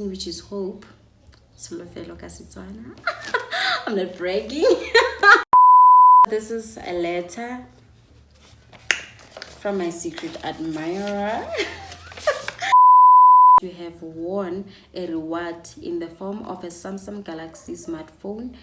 which is hope. I'm not bragging. This is a letter from my secret admirer. You have won a reward in the form of a Samsung Galaxy smartphone.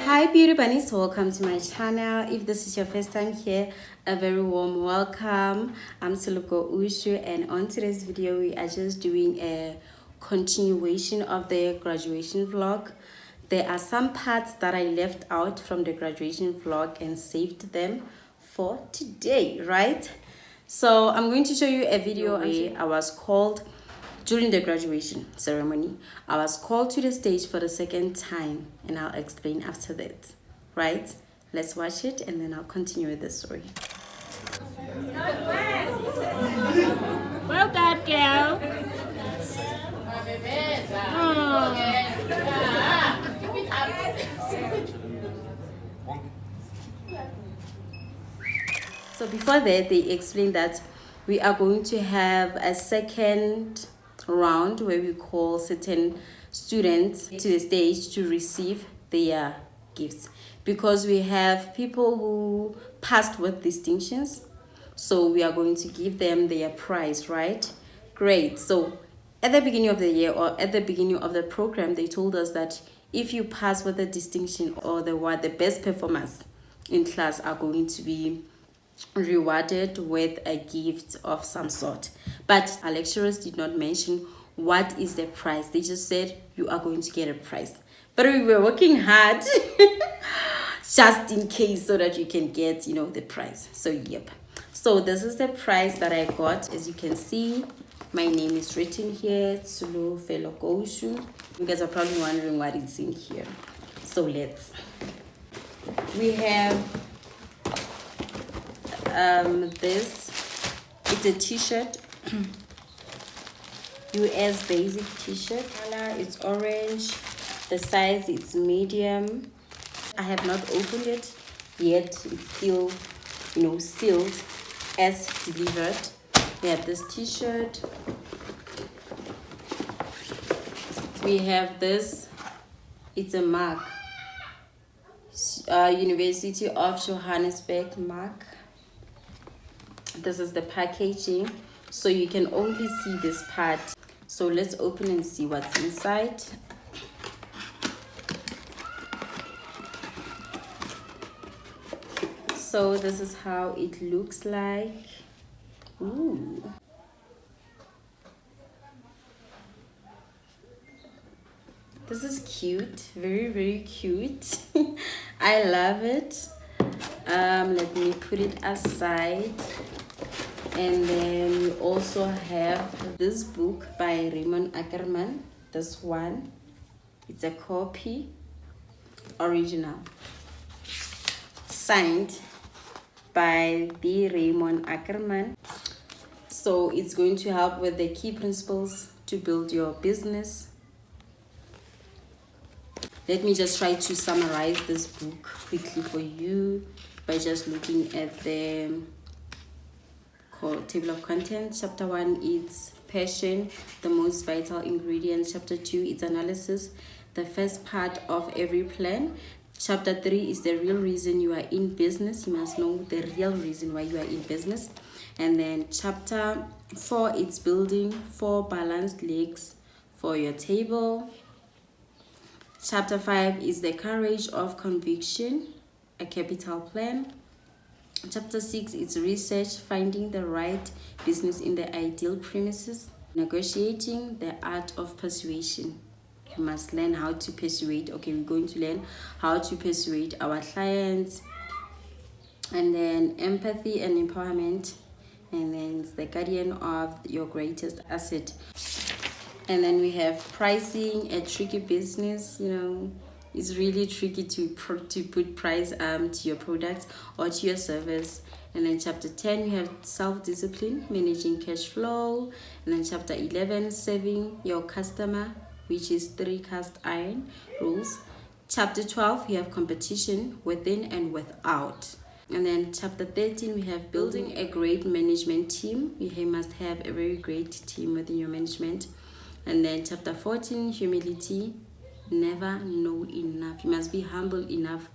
Hi beauty bunnies, welcome to my channel. If this is your first time here, a very warm welcome. I'm Suluko Ushu, and on today's video we are just doing a continuation of the graduation vlog. There are some parts that I left out from the graduation vlog and saved them for today, right? So I'm going to show you a video where I was called during the graduation ceremony. I was called to the stage for the second time, and I'll explain after that, right? Let's watch it and then I'll continue with the story. Well done, girl. So before that, they explained that we are going to have a second round where we call certain students to the stage to receive their gifts, because we have people who passed with distinctions, so we are going to give them their prize, right? Great. So at the beginning of the year, or at the beginning of the program, they told us that if you pass with a distinction, or the best performers in class are going to be rewarded with a gift of some sort. But our lecturers did not mention what is the prize. They just said you are going to get a prize, but we were working hard just in case, so that you can get the prize. So yep, so this is the prize that I got. As you can see, my name is written here, Tsulu Felokoshu. You guys are probably wondering what is in here, so we have this. It's a t-shirt. US basic t-shirt. Color is orange. The size is medium. I have not opened it yet. It's still sealed as delivered. We have this t-shirt. We have this. It's a mug. University of Johannesburg mug. This is the packaging, so you can only see this part. So let's open and see what's inside. So this is how it looks like. Ooh. This is cute, very, very cute. I love it. Let me put it aside. And then we also have this book by Raymond Ackerman. This one, it's a copy, original, signed by the Raymond Ackerman. So it's going to help with the key principles to build your business. Let me just try to summarize this book quickly for you by just looking at the table of contents. Chapter 1 is passion, the most vital ingredient. Chapter 2 is analysis, the first part of every plan. Chapter 3 is the real reason you are in business. You must know the real reason why you are in business. And then chapter 4 is building 4 balanced legs for your table. Chapter 5 is the courage of conviction, a capital plan. Chapter 6 is research, finding the right business in the ideal premises. Negotiating, the art of persuasion. You must learn how to persuade. Okay, we're going to learn how to persuade our clients. And then empathy and empowerment. And then it's the guardian of your greatest asset. And then we have pricing, a tricky business. It's really tricky to put price to your product or to your service. And then chapter 10, we have self-discipline, managing cash flow. And then chapter 11, serving your customer, which is 3 cast iron rules. Chapter 12, we have competition within and without. And then chapter 13, we have building a great management team. You must have a very great team within your management. And then chapter 14, humility. Never know enough. You must be humble enough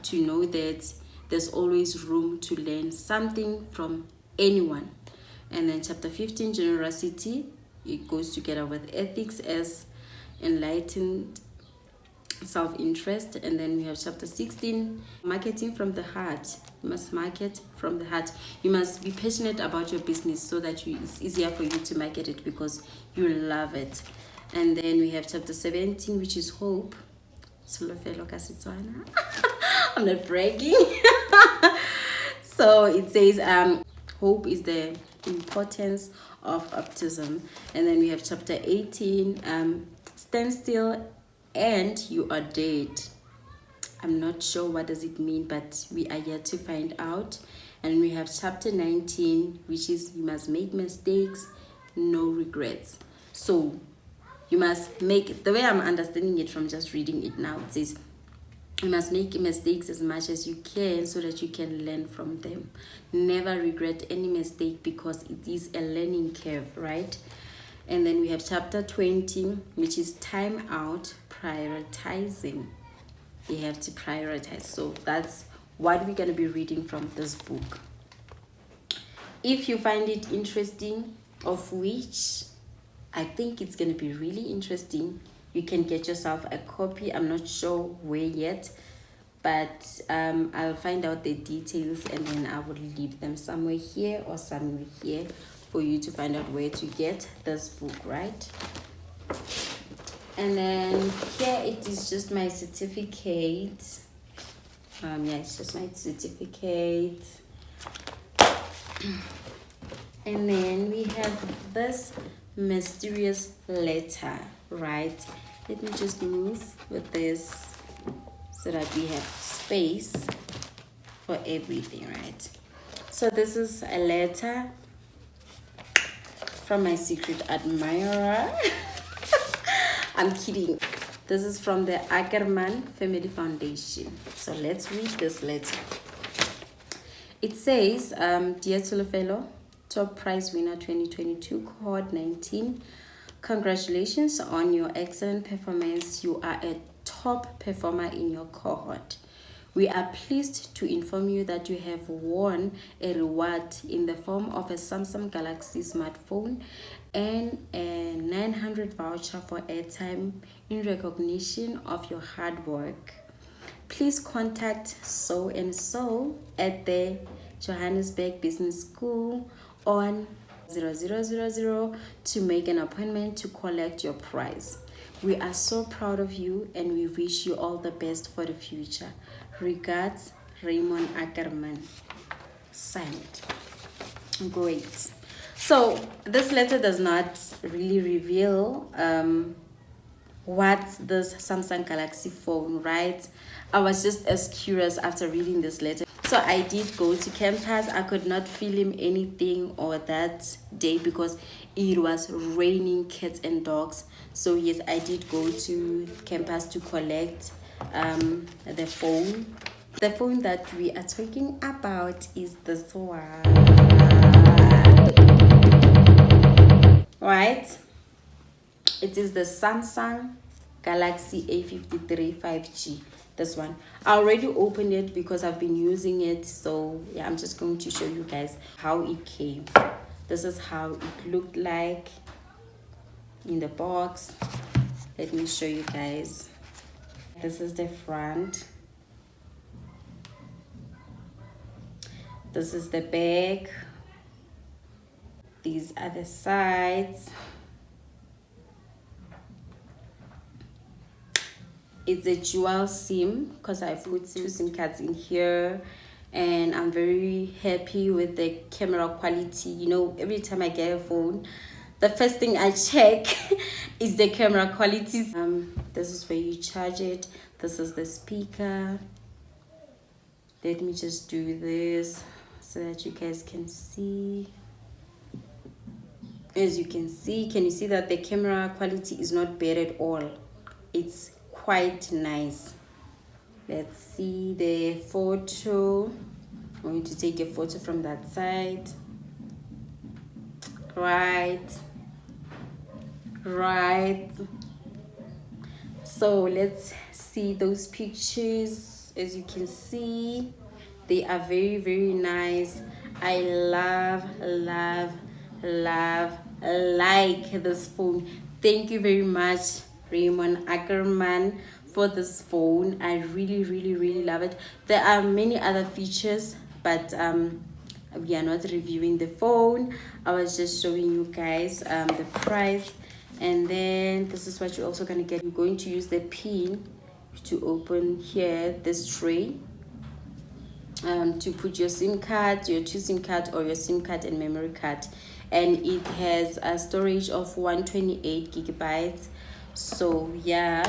to know that there's always room to learn something from anyone. And then chapter 15, generosity. It goes together with ethics as enlightened self-interest. And then we have chapter 16, marketing from the heart. You must market from the heart. You must be passionate about your business so that it's easier for you to market it because you love it. And then we have chapter 17, which is hope. I'm not bragging. So it says hope is the importance of optimism. And then we have chapter 18, stand still and you are dead. I'm not sure what does it mean, but we are yet to find out. And we have chapter 19, which is you must make mistakes, no regrets. So you must make, the way I'm understanding it from just reading it now, it says you must make mistakes as much as you can so that you can learn from them. Never regret any mistake because it is a learning curve, right? And then we have chapter 20, which is time out, prioritizing. You have to prioritize. So that's what we're going to be reading from this book. If you find it interesting, of which I think it's going to be really interesting, you can get yourself a copy. I'm not sure where yet, but I'll find out the details and then I will leave them somewhere here or somewhere here for you to find out where to get this book, right? And then here it is just my certificate. Yeah, it's just my certificate. And then we have this mysterious letter, right? Let me just move with this so that we have space for everything, right? So this is a letter from my secret admirer. I'm kidding. This is from the Ackerman Family Foundation. So let's read this letter. It says, Dear Tsolofelo, top prize winner 2022, cohort 19. Congratulations on your excellent performance. You are a top performer in your cohort. We are pleased to inform you that you have won a reward in the form of a Samsung Galaxy smartphone and a 900 voucher for airtime in recognition of your hard work. Please contact so and so at the Johannesburg Business School on 0000 to make an appointment to collect your prize. We are so proud of you and we wish you all the best for the future. Regards, Raymond Ackerman. Signed. Great. So this letter does not really reveal what's this Samsung Galaxy phone, right? I was just as curious after reading this letter. So I did go to campus. I could not film anything or that day because it was raining cats and dogs. So yes, I did go to campus to collect the phone. The phone that we are talking about is this one. Right? It is the Samsung Galaxy A53 5G. This one. I already opened it because I've been using it. So yeah, I'm just going to show you guys how it came. This is how it looked like in the box. Let me show you guys. This is the front. This is the back. These are the sides. It's a dual SIM because I put 2 SIM cards in here, and I'm very happy with the camera quality. You know, every time I get a phone, the first thing I check is the camera quality. This is where you charge it. This is the speaker. Let me just do this so that you guys can see. As you can see, can you see that the camera quality is not bad at all? It's quite nice. Let's see the photo. I'm going to take a photo from that side. Right. So let's see those pictures. As you can see, they are very, very nice. I like this phone. Thank you very much, Raymond Ackerman, for this phone. I really love it. There are many other features, but we are not reviewing the phone. I was just showing you guys the price. And then this is what you're also going to get. You're going to use the pin to open here this tray, to put your SIM card, your 2 SIM card, or your SIM card and memory card. And it has a storage of 128 gigabytes. So yeah,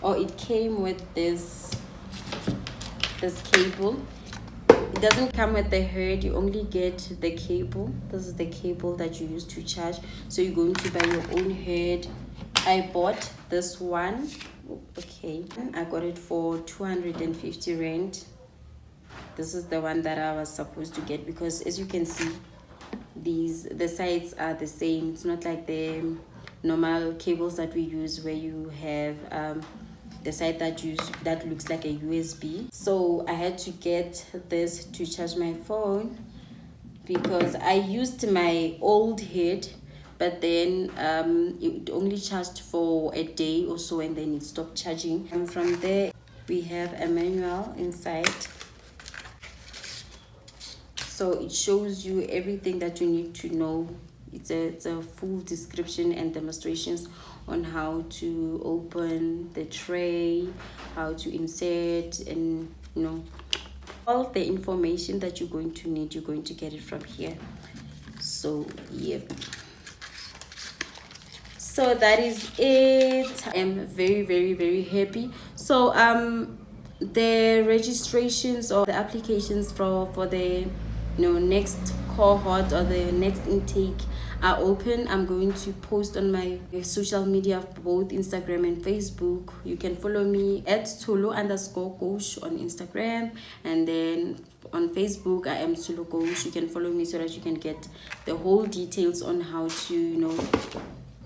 it came with this cable. It doesn't come with the head, you only get the cable. This is the cable that you use to charge. So you're going to buy your own head. I bought this one. Okay, I got it for 250 rand. This is the one that I was supposed to get, because as you can see, the sides are the same. It's not like the normal cables that we use where you have the side that looks like a USB. So I had to get this to charge my phone, because I used my old head, but then it only charged for a day or so, and then it stopped charging. And from there we have a manual inside, so it shows you everything that you need to know. It's a full description and demonstrations on how to open the tray, how to insert, and all the information that you're going to need. You're going to get it from here. So yep, so that is it. I am very happy. So the registrations or the applications for the next cohort or the next intake are open. I'm going to post on my social media, both Instagram and Facebook. You can follow me at Tulu_Coach on Instagram, and then on Facebook I am Tulu Coach. You can follow me so that you can get the whole details on how to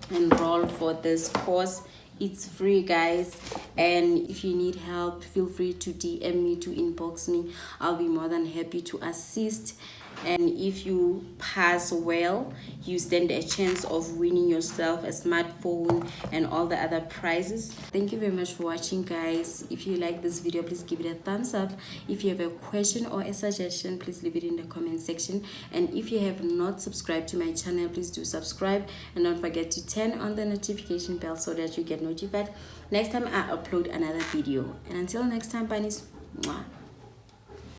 enroll for this course. It's free, guys, and if you need help, feel free to DM me, to inbox me. I'll be more than happy to assist. And if you pass well, you stand a chance of winning yourself a smartphone and all the other prizes. Thank you very much for watching, guys. If you like this video, please give it a thumbs up. If you have a question or a suggestion, please leave it in the comment section. And if you have not subscribed to my channel, please do subscribe, and don't forget to turn on the notification bell so that you get notified next time I upload another video. And until next time, bunnies, mwah.